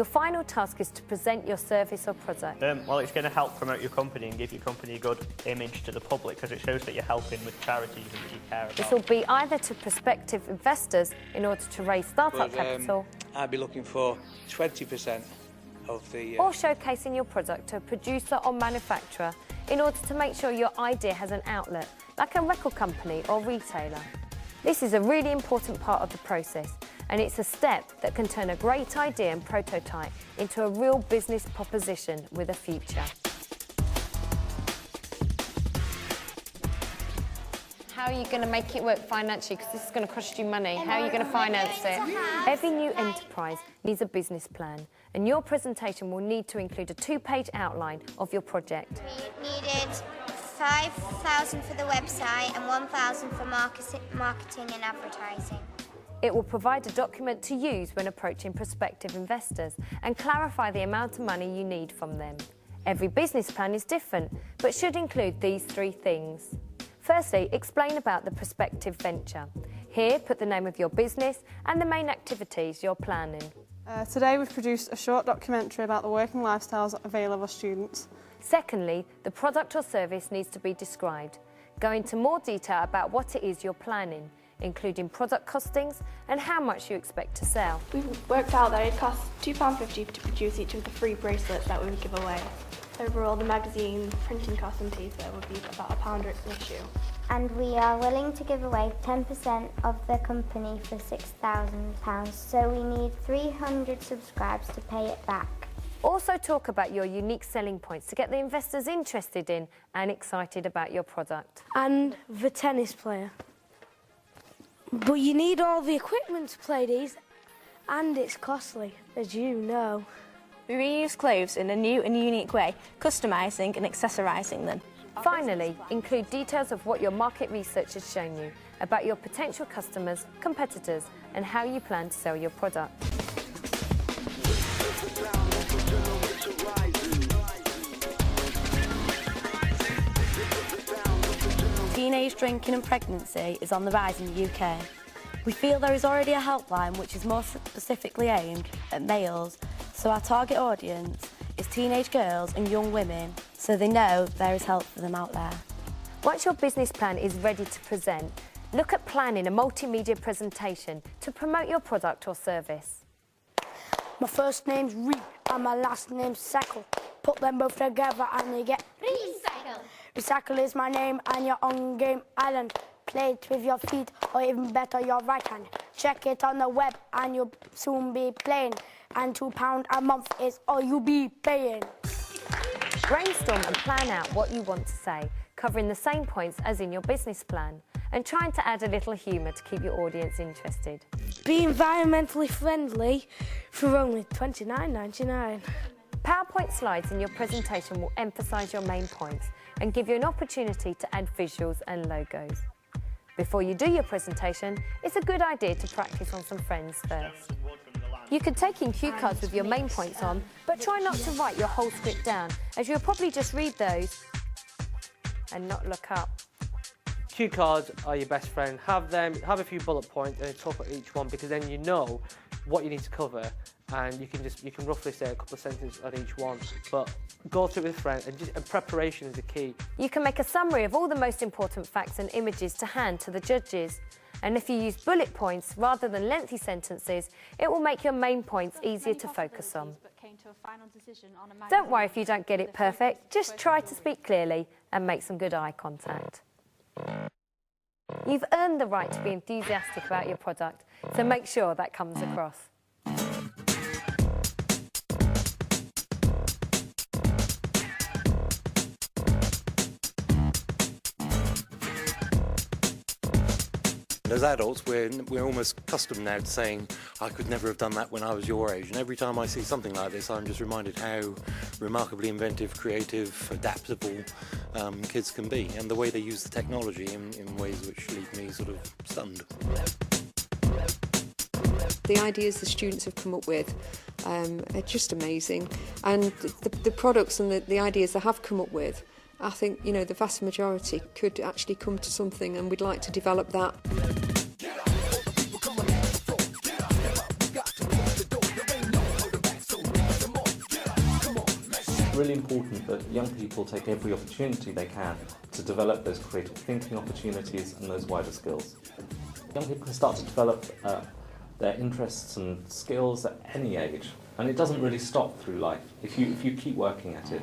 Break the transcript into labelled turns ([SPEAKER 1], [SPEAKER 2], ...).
[SPEAKER 1] Your final task is to present your service or product.
[SPEAKER 2] Well, it's going to help promote your company and give your company a good image to the public because it shows that you're helping with charities and that you care about.
[SPEAKER 1] This will be either to prospective investors in order to raise startup capital,
[SPEAKER 3] I'd be looking for 20% of the...
[SPEAKER 1] or showcasing your product to a producer or manufacturer in order to make sure your idea has an outlet, like a record company or retailer. This is a really important part of the process, and it's a step that can turn a great idea and prototype into a real business proposition with a future. How are you going to make it work financially? Because this is going to cost you money. How are you going to finance it? Every new enterprise needs a business plan, and your presentation will need to include a 2-page outline of your project.
[SPEAKER 4] We needed 5,000 for the website and 1,000 for marketing and advertising.
[SPEAKER 1] It will provide a document to use when approaching prospective investors and clarify the amount of money you need from them. Every business plan is different, but should include these 3 things. Firstly, explain about the prospective venture. Here, put the name of your business and the main activities you're planning.
[SPEAKER 5] Today we've produced a short documentary about the working lifestyles of A-level students.
[SPEAKER 1] Secondly, the product or service needs to be described. Go into more detail about what it is you're planning, including product costings and how much you expect to sell.
[SPEAKER 6] We've worked out that it costs £2.50 to produce each of the 3 bracelets that we would give away. Overall, the magazine, printing costs and paper would be about £1 an issue.
[SPEAKER 4] And we are willing to give away 10% of the company for £6,000, so we need 300 subscribers to pay it back.
[SPEAKER 1] Also talk about your unique selling points to get the investors interested in and excited about your product.
[SPEAKER 7] And the tennis player. But you need all the equipment to play these, and it's costly, as you know.
[SPEAKER 8] We reuse clothes in a new and unique way, customising and accessorising them.
[SPEAKER 1] Finally, include details of what your market research has shown you about your potential customers, competitors, and how you plan to sell your product.
[SPEAKER 8] Teenage drinking and pregnancy is on the rise in the UK. We feel there is already a helpline which is more specifically aimed at males, so our target audience is teenage girls and young women, so they know there is help for them out there.
[SPEAKER 1] Once your business plan is ready to present, look at planning a multimedia presentation to promote your product or service.
[SPEAKER 7] My first name's Reed and my last name's Sackle. Put them both together and you get Recycle. Recycle is my name and you're on Game Island. Play it with your feet or even better your right hand. Check it on the web and you'll soon be playing. And £2 a month is all you'll be paying.
[SPEAKER 1] Brainstorm and plan out what you want to say, covering the same points as in your business plan, and trying to add a little humour to keep your audience interested.
[SPEAKER 7] Be environmentally friendly for only $29.99.
[SPEAKER 1] PowerPoint slides in your presentation will emphasise your main points and give you an opportunity to add visuals and logos. Before you do your presentation, it's a good idea to practice on some friends first. You can take in cue cards with your main points on, but try not to write your whole script down, as you'll probably just read those and not look up.
[SPEAKER 9] Cue cards are your best friend. Have a few bullet points and talk about each one, because then you know what you need to cover, and you can roughly say a couple of sentences on each one. But go through it with a friend, and preparation is the key.
[SPEAKER 1] You can make a summary of all the most important facts and images to hand to the judges. And if you use bullet points rather than lengthy sentences, it will make your main points easier to focus on. Don't worry if you don't get it perfect, just try to speak clearly and make some good eye contact. You've earned the right to be enthusiastic about your product, so make sure that comes across.
[SPEAKER 10] As adults, we're almost accustomed now to saying, I could never have done that when I was your age. And every time I see something like this, I'm just reminded how remarkably inventive, creative, adaptable kids can be, and the way they use the technology in ways which leave me sort of stunned.
[SPEAKER 11] The ideas the students have come up with are just amazing, and the products and the ideas they have come up with, I think, you know, the vast majority could actually come to something, and we'd like to develop that.
[SPEAKER 12] really important that young people take every opportunity they can to develop those creative thinking opportunities and those wider skills. Young people can start to develop their interests and skills at any age, and it doesn't really stop through life if you keep working at it.